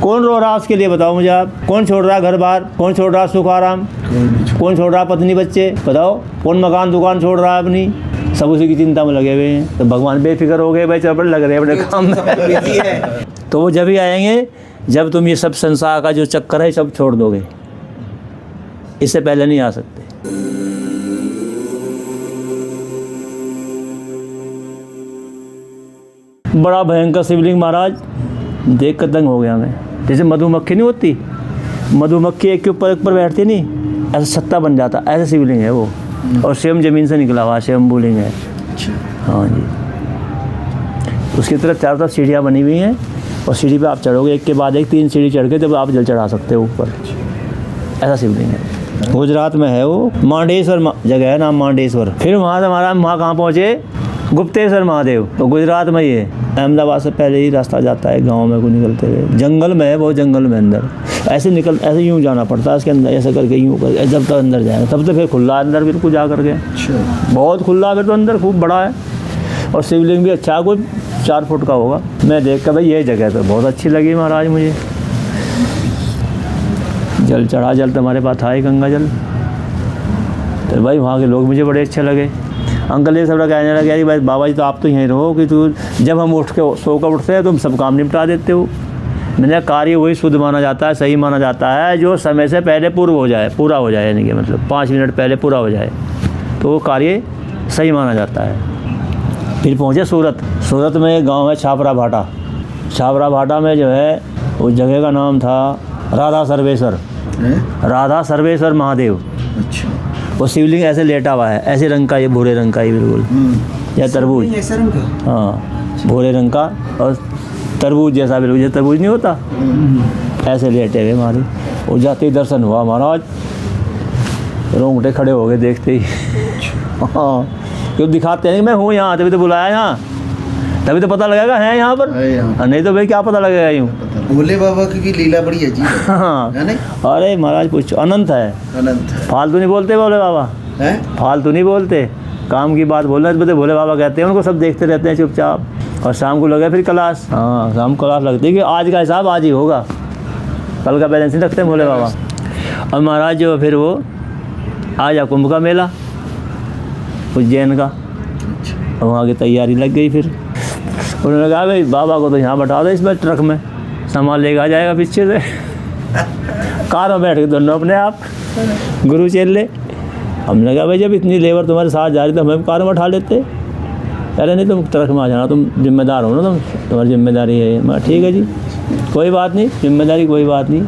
कौन रो रहा उसके लिए बताओ मुझे आप? कौन छोड़ रहा घर बार? कौन छोड़ रहा सुख आराम? कौन छोड़ रहा पत्नी बच्चे? बताओ कौन मकान दुकान छोड़ रहा है अपनी? सब उसी की चिंता में लगे हुए हैं। तो भगवान बेफिक्र हो गए भाई, चल लग रहे हैं अपने काम में। तो वो जब ही आएंगे जब तुम ये सब संसार का जो चक्कर है सब छोड़ दोगे, इससे पहले नहीं आ सकते। बड़ा भयंकर शिवलिंग महाराज, देख कर दंग हो गया मैं। जैसे मधुमक्खी नहीं होती, मधुमक्खी एक के ऊपर एक पर बैठती नहीं, ऐसा छत्ता बन जाता, ऐसा शिवलिंग है वो। और स्वयं जमीन से निकला हुआ स्वयं लिंग है। हाँ जी। उसकी तरफ चारों तरफ सीढ़ियाँ बनी हुई हैं और सीढ़ी पे आप चढ़ोगे एक के बाद एक, 3 सीढ़ी चढ़ के तब आप जल चढ़ा सकते हो ऊपर। ऐसा शिवलिंग है, गुजरात में है वो। मांडेश्वर जगह है, नाम मांडेश्वर। फिर वहाँ से हमारा वहाँ कहाँ पहुँचे? गुप्तेश्वर महादेव, तो गुजरात में ही है। अहमदाबाद से पहले ही रास्ता जाता है गांव में को निकलते हुए, जंगल में है वो, जंगल में अंदर ऐसे यूँ जाना पड़ता है इसके अंदर, ऐसे करके यूँ करके जब तक अंदर जाएगा तब तो फिर खुला अंदर बिल्कुल जा करके। बहुत खुला, फिर तो अंदर खूब बड़ा है और शिवलिंग भी अच्छा, कोई 4 फुट का होगा। मैं देख कर भाई ये जगह तो बहुत अच्छी लगी महाराज मुझे। जल चढ़ा, जल तुम्हारे पास था ही गंगा जल, तो भाई वहाँ के लोग मुझे बड़े अच्छे लगे। अंकल ये सब कहने लगे कि भाई बाबा जी तो आप तो यहीं रहो कि तू जब हम उठ के सो कर उठते हैं तुम सब काम निपटा देते हो। मैंने कार्य वही शुद्ध माना जाता है, सही माना जाता है जो समय से पहले पूरा हो जाए, यानी कि मतलब 5 मिनट पहले पूरा हो जाए तो वो कार्य सही माना जाता है। फिर पहुँचे सूरत में एक गाँव है छापरा भाटा में जो है उस जगह का नाम था राधा सर्वेश्वर महादेव। अच्छा। वो शिवलिंग ऐसे लेटा हुआ है, ऐसे रंग का, ये भूरे रंग का, ये बिल्कुल या तरबूज, हाँ भूरे रंग का और तरबूज जैसा, बिल्कुल जैसे तरबूज नहीं होता, ऐसे लेटे हुए हमारी। वो जाते ही दर्शन हुआ महाराज, रोंगटे खड़े हो गए देखते ही। हाँ, क्यों दिखाते हैं कि मैं हूँ यहाँ, तभी तो बुलाया यहाँ, तभी तो पता लगेगा है यहाँ पर, नहीं तो भाई क्या पता लगेगा यूँ। भोले बाबा की लीला बड़ी अजीब है। हाँ, अरे महाराज पूछो, अनंत है। फालतू नहीं बोलते भोले बाबा, फालतू नहीं बोलते, काम की बात बोल रहे थे। भोले बाबा कहते हैं उनको सब देखते रहते हैं चुपचाप। और शाम को लगे फिर क्लास, हाँ शाम को क्लास लगती है कि आज का हिसाब आज ही होगा, कल का बैलेंस नहीं रखते भोले बाबा। और महाराज जो फिर वो आज कुंभ का मेला उज्जैन का, और वहाँ की तैयारी लग गई। फिर उन्होंने कहा भाई बाबा को तो यहाँ बैठा दो इसमें ट्रक में, सामान लेकर आ जाएगा पीछे से। कार में बैठ के दोनों अपने आप गुरु चेले। हमने कहा भाई जब इतनी लेबर तुम्हारे साथ जा रही तो हमें कार में उठा लेते। अरे नहीं तुम ट्रक में आ जाना, तुम जिम्मेदार हो ना, तुम्हारी जिम्मेदारी है। मैं ठीक है जी, कोई बात नहीं, जिम्मेदारी कोई बात नहीं।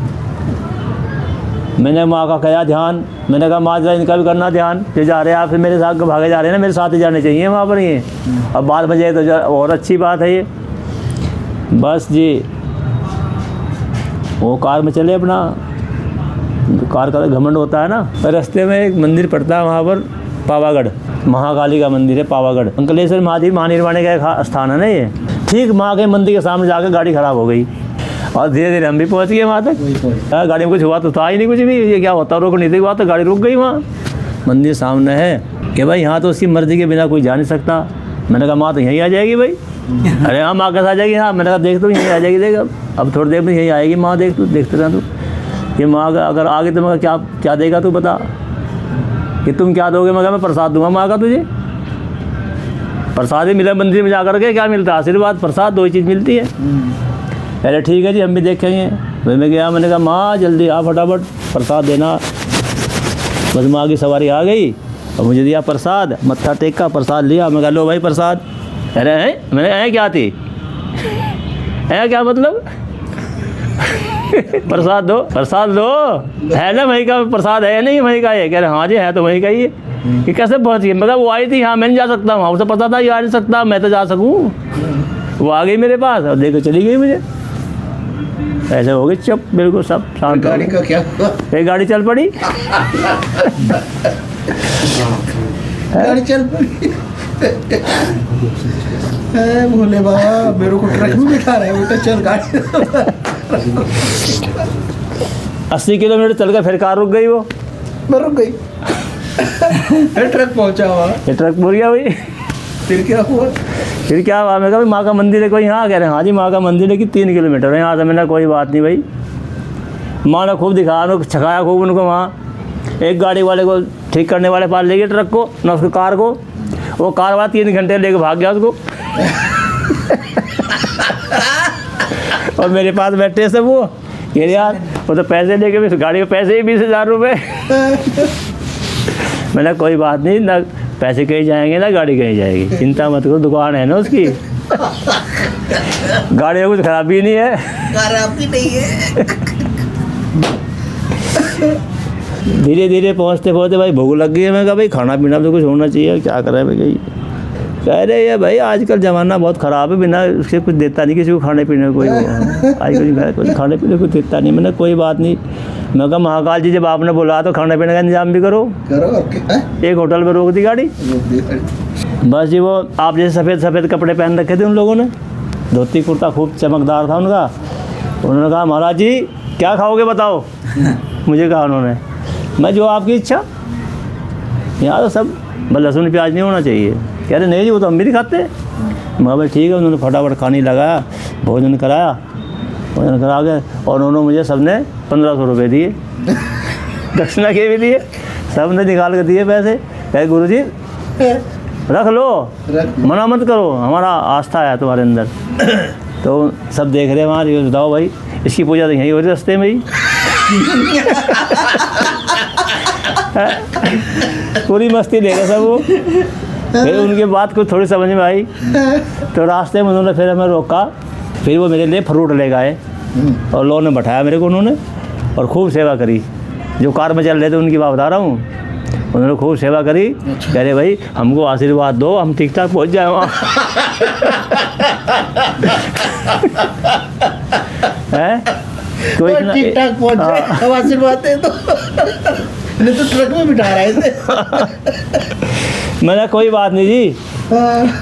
मैंने माँ का कहा ध्यान, मैंने कहा माँ जरा इनका भी करना ध्यान, जो जा रहे हैं आप फिर मेरे साथ भागे जा रहे हैं ना, मेरे साथ ही जाने चाहिए वहाँ पर। ये अब बात बजे तो और अच्छी बात है ये। बस जी वो कार में चले अपना, कार का घमंड होता है ना। रास्ते में एक मंदिर पड़ता है वहाँ पर, पावागढ़ महाकाली का मंदिर है पावागढ़। अंकलेश्वर महादेव महानिर्वाण का स्थान है ना ये। ठीक माँ के मंदिर के सामने जाकर गाड़ी खराब हो गई और धीरे धीरे हम भी पहुँच गए वहाँ तक। गाड़ी में कुछ हुआ तो था ही नहीं कुछ भी, ये क्या होता रोक नहीं थी हुआ, तो गाड़ी रुक गई वहाँ। मंदिर सामने है कि भाई यहाँ तो उसकी मर्जी के बिना कोई जा नहीं सकता। मैंने कहा माँ तो यहीं आ जाएगी भाई। अरे हाँ माँ कैसे आ जाएगी? हाँ मैंने कहा देख तो यहीं आ जाएगी, देख अब थोड़ी देर में यहीं आएगी माँ, देख तू देखते रह तू। कि माँ अगर आगे तो मैं क्या देगा तू बता, कि तुम क्या दोगे? मैं प्रसाद दूंगा माँ का तुझे। प्रसाद ही मिला मंदिर में जा करके, क्या मिलता है? आशीर्वाद प्रसाद, 2 ही चीज़ मिलती है। अरे ठीक है जी हम भी देखेंगे। फिर मैं गया, मैंने कहा माँ जल्दी आ फटाफट प्रसाद देना। बस माँ की सवारी आ गई और मुझे दिया प्रसाद, मत्था टेक का प्रसाद लिया। मैं कहा लो भाई प्रसाद। अरे है मैंने क्या थी है क्या मतलब? प्रसाद दो है ना वहीं का प्रसाद है नहीं वहीं का? ये कह रहे हाँ जी है तो वहीं का ही है। कि कैसे पहुँच गई? मतलब वो आई थी, हाँ मैं नहीं जा सकता वहाँ, उसे पता था ये आ नहीं सकता, मैं तो जा सकूँ। वो आ गई मेरे पास और लेकर चली गई मुझे। ऐसे हो गई चुप, बिल्कुल सब शांत। गाड़ी का क्या हुआ? एक गाड़ी चल पड़ी। गाड़ी चल पड़ी। भोले बाबा मेरे को ट्रक में बिठा रहे हैं, चल गाड़ी। 80 किलोमीटर चल गए, फिर कार रुक गई, वो मैं रुक गई। फिर ट्रक पहुंचा हुआ, ये ट्रक मुड़ गया भाई। फिर क्या हुआ? फिर क्या हुआ, मैं कहा भाई माँ का मंदिर है कोई यहाँ, कह रहे हैं हाँ जी माँ का मंदिर है कि 3 किलोमीटर है यहाँ से। मैंने कोई बात नहीं भाई। माँ ने खूब दिखाया, उनको छकाया खूब उनको वहाँ। एक गाड़ी वाले को ठीक करने वाले पास ले गए ट्रक को ना उसको कार को, वो कार वाला 3 घंटे लेके भाग गया उसको। और मेरे पास बैठे सब वो कह रहे यार वो तो पैसे लेके भी गाड़ी में पैसे ही 20,000 रुपये। मैंने कोई बात नहीं, ना पैसे कहीं जाएंगे ना गाड़ी कहीं जाएगी, चिंता मत करो, दुकान है ना उसकी। गाड़ी में कुछ खराबी नहीं है, खराबी नहीं है। धीरे धीरे पहुँचते पहुँचते भाई भूख लग गई है। मैं कहा भाई खाना पीना तो कुछ होना चाहिए, क्या करें भाई। कहीं कह रहे ये भाई आजकल ज़माना बहुत ख़राब है, बिना उसके कुछ देता नहीं किसी को खाने पीने को कोई। आजकल कुछ खाने पीने को देता नहीं। मैंने कोई बात नहीं, मैं कहा महाकाल जी जब आपने बोला तो खाने पीने का इंतजाम भी करो। एक होटल में रोक दी गाड़ी। बस जी वो आप जैसे सफ़ेद सफ़ेद कपड़े पहन रखे थे उन लोगों ने, धोती कुर्ता खूब चमकदार था उनका। उन्होंने कहा महाराज जी क्या खाओगे बताओ। मुझे कहा उन्होंने, मैं जो आपकी इच्छा। यहाँ तो सब बस लहसुन प्याज नहीं होना चाहिए। कह रहे नहीं जी वो तो हम भी नहीं खाते। मैं भाई ठीक है। उन्होंने फटाफट खाने लगाया, भोजन कराया, भोजन करा के और उन्होंने मुझे सबने 1500 रुपये दिए। दक्षिणा के भी दिए, सब ने निकाल के दिए पैसे। कहे गुरु जी रख लो, मना मत करो, हमारा आस्था है तुम्हारे अंदर। तो सब देख रहे हैं वहाँ, ये बताओ भाई इसकी पूजा तो यहीं हो रही रास्ते में ही। पूरी मस्ती ले गए सब वो। फिर उनके बात कुछ थोड़ी समझ में आई तो रास्ते में उन्होंने फिर हमें रोका। फिर वो मेरे लिए फ्रूट ले गए और लोगों ने बैठाया मेरे को उन्होंने, और खूब सेवा करी। जो कार में चल रहे थे उनकी बात बता रहा हूँ, उन्होंने खूब सेवा करी। कह रहे भाई हमको आशीर्वाद दो, हम ठीक ठाक पहुँच जाए वहाँ। कोई ठीक ठाक पहुँच जाए, हम आशीर्वाद दे दो। नहीं तो ट्रक में बिठा रहे थे। मैंने कोई बात नहीं जी,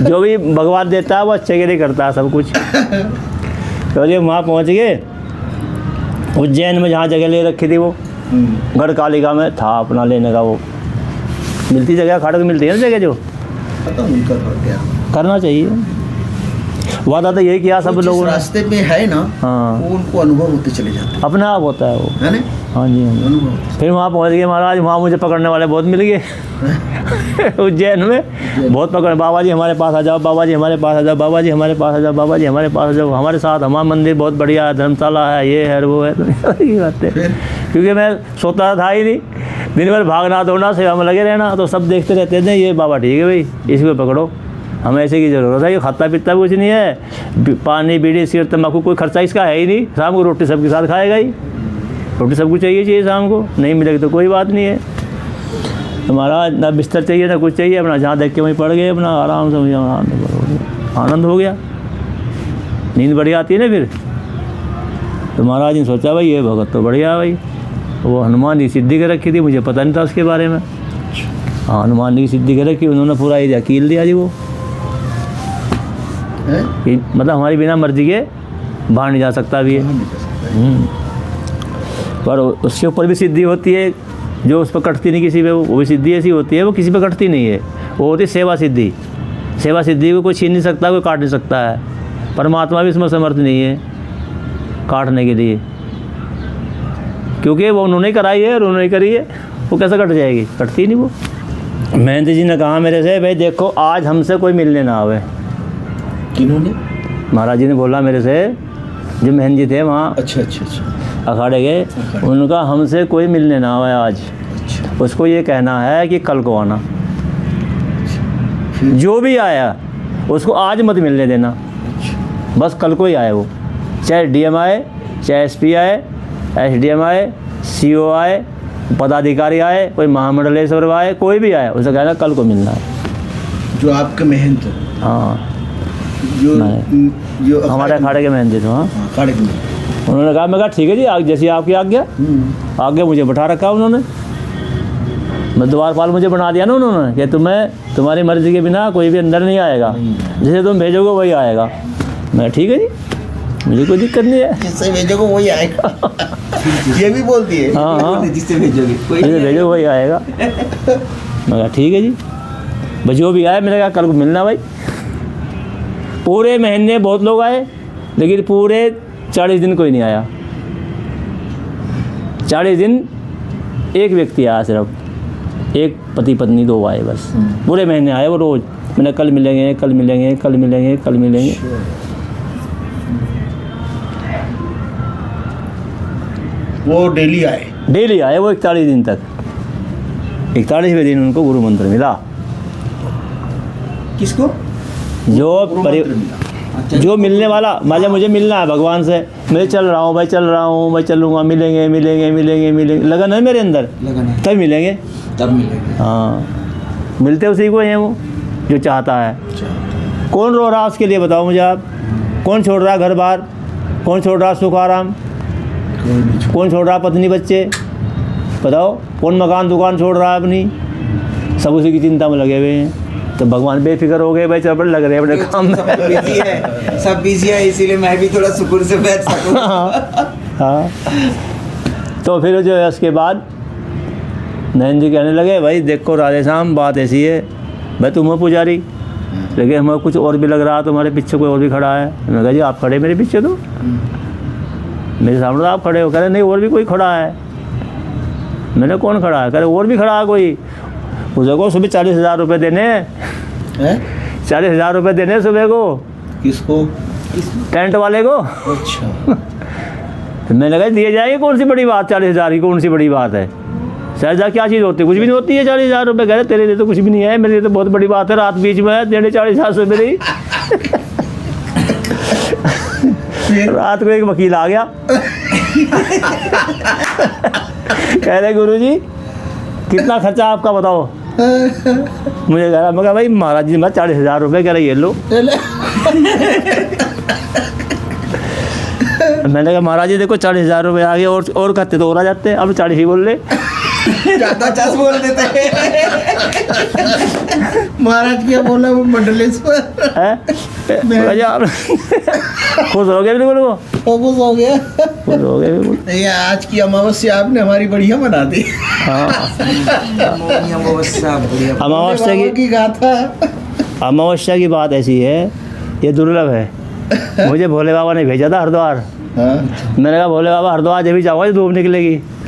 जो भी भगवान देता है वो अच्छे के लिए करता है सब कुछ। तो जब वहाँ पहुँच गए उज्जैन में, जहाँ जगह ले रखी थी वो गढ़कालिका में था अपना लेने का। वो मिलती जगह खड़क मिलती है ना जगह, जो करना चाहिए। वादा तो यही किया सब लोगों ने। रास्ते में है ना, हाँ वो उनको अनुभव होते चले जाते हैं, अपने आप होता है वो, है ना। हाँ जी हाँ जी। अनुभव। फिर वहाँ पहुँच गए महाराज, वहाँ मुझे पकड़ने वाले बहुत मिल गए। उज्जैन में बहुत पकड़, बाबा जी हमारे पास आ जाओ, बाबा जी हमारे पास आ जाओ, बाबा जी हमारे पास आ जाओ, बाबा जी हमारे पास आ जाओ, हमारे साथ, हमारा मंदिर बहुत बढ़िया है, धर्मशाला है, ये है वो है। ये बातें, क्योंकि मैं सोता था ही नहीं, दिन भर भागना दौड़ना सेवा में लगे रहना, तो सब देखते रहते थे ये बाबा ठीक है भाई इसको पकड़ो, हमें ऐसे की ज़रूरत है। ये खाता पीता कुछ नहीं है, पानी बीड़ी सिगरेट तम्बाकू कोई खर्चा इसका है ही नहीं। शाम को रोटी सबके साथ खाएगा ही, रोटी सबको चाहिए शाम को, नहीं मिलेगी तो कोई बात नहीं है। हमारा ना बिस्तर चाहिए ना कुछ चाहिए, अपना जहाँ देख के वहीं पड़ गए, अपना आराम से आनंद हो गया, नींद बढ़िया आती है ना। फिर तो महाराज ने सोचा भाई ये भगत तो बढ़िया भाई, वो हनुमान जी सिद्धि के रखी थी, मुझे पता नहीं था उसके बारे में। हाँ हनुमान जी की सिद्धि के रखी, उन्होंने पूरा एरिया कील दिया जी। वो मतलब हमारी बिना मर्जी के बाहर नहीं जा सकता भी है। पर उसके ऊपर भी सिद्धि होती है, जो उस पर कटती नहीं किसी पे, वो भी सिद्धि ऐसी होती है, वो किसी पे कटती नहीं है। वो होती है सेवा सिद्धि। सेवा सिद्धि को कोई छीन नहीं सकता, कोई काट नहीं सकता है। परमात्मा भी इसमें समर्थ नहीं है काटने के लिए, क्योंकि वो उन्होंने कराई है और उन्होंने करी है, वो कैसे कट जाएगी, कटती नहीं वो। महंत जी ने कहा मेरे से, भाई देखो आज हमसे कोई मिलने ना आवे। किन्होंने? महाराज जी ने बोला मेरे से, जो महंत जी थे वहाँ अच्छा अच्छा अच्छा अखाड़े गए, उनका हमसे कोई मिलने ना आवे आज। अच्छा। उसको ये कहना है कि कल को आना, जो भी आया उसको आज मत मिलने देना, बस कल को ही आए वो, चाहे डीएम आए, चाहे एसपी आए, एसडीएम आए, सीओ आए, पदाधिकारी आए, कोई महामंडलेश्वर आए, कोई भी आए, उसे कहना कल को मिलना है। जो आपके महंत? हाँ जो हमारे अखाड़े के महंत थे। हाँ अखाड़े के। उन्होंने कहा, मैं कहा ठीक है जी, जैसी आपकी आज्ञा। आगे मुझे बैठा रखा उन्होंने, मैं द्वारपाल मुझे बना दिया ना उन्होंने, कि तुम्हें तुम्हारी मर्जी के बिना कोई भी अंदर नहीं आएगा, जैसे तुम भेजोगे वही आएगा। मैं ठीक है जी, मुझे कोई दिक्कत नहीं है, जिससे भेजोगे वही आएगा। ये भी बोलती है। हाँ हाँ, जिससे भेजोगे जिससे भेजोगे वही आएगा। मैं कहा ठीक है जी, बस जो भी आए, मैंने कहा कल को मिलना भाई। पूरे महीने बहुत लोग आए, लेकिन पूरे 40 दिन कोई नहीं आया। 40 दिन एक व्यक्ति आया, सिर्फ एक पति पत्नी 2 आए बस। पूरे महीने आए वो रोज़। मैंने कल मिलेंगे, कल मिलेंगे, कल मिलेंगे, कल मिलेंगे। वो डेली आए? डेली आए वो 41 दिन तक। 41वें दिन उनको गुरु मंत्र मिला। किसको? जो मिलने वाला, मतलब मुझे मिलना है भगवान से, मैं चल रहा हूँ भाई, चल रहा हूँ, मैं चलूँगा, मिलेंगे मिलेंगे मिलेंगे मिलेंगे, लगन है मेरे अंदर, लगन है, तब मिलेंगे, तब मिलेंगे। हाँ, मिलते उसी को हैं वो जो चाहता है। कौन रो रहा उसके लिए बताओ मुझे आप? कौन छोड़ रहा घर बार? कौन छोड़ रहा सुख आराम? कौन छोड़ रहा पत्नी बच्चे? बताओ, कौन मकान दुकान छोड़ रहा है अपनी? सब उसी की चिंता में लगे हुए हैं। तो भगवान बेफिक्र हो गए भाई, चल लग रहे हैं अपने काम में। सब बिजी है, इसीलिए मैं भी थोड़ा सुकून से बैठ सकूं। हाँ। तो फिर जो है उसके बाद नयन जी कहने लगे, भाई देखो राधे श्याम, बात ऐसी है, भाई तुम हो पुजारी, लेकिन हमें कुछ और भी लग रहा, तुम्हारे पीछे कोई और भी खड़ा है। मैंने कहा जी आप खड़े मेरे पीछे, तो मेरे सामने तो आप खड़े हो। कह रहे नहीं, और भी कोई खड़ा है। मैंने कौन खड़ा है? कह रहे और भी खड़ा है कोई। मुझे को सुबह 40,000 रुपये देने हैं। 40,000 रुपये देने सुबह को। किसको? टेंट वाले को। अच्छा। तो मैंने कहा दिए जाएंगे, कौन सी बड़ी बात, 40,000 की कौन सी बड़ी बात है? 40,000 क्या चीज़ होती है? कुछ भी नहीं होती है 40,000 रुपये। कह रहे तेरे लिए तो कुछ भी नहीं है, मेरे लिए तो बहुत बड़ी बात है, रात बीच में है, देने 40,000 रुपये नहीं। रात को एक वकील आ गया। कह रहे गुरुजी कितना खर्चा आपका बताओ? मुझे कह रहा, मैं कहा भाई महाराज जी मैं 40,000 रुपये, कह रहे ये लो। मैंने कहा महाराज जी देखो 40,000 रुपये आ गए, और करते तो और आ जाते, अब 40 ही बोल ले। 50 बोल देते हैं। महाराज क्या बोला वो मंडलेश्वर? खुश हो गए बिल्कुल, वो खुश हो गया। खुश हो गए बिल्कुल। ये आज की अमावस्या आपने हमारी बढ़िया बना दी। हाँ, अमावस्या की गाथा। अमावस्या की बात ऐसी है, ये दुर्लभ है। मुझे भोले बाबा ने भेजा था हरिद्वार। हाँ। मैंने कहा भोले बाबा हरिद्वार जब भी जाऊँगा धूप निकलेगी।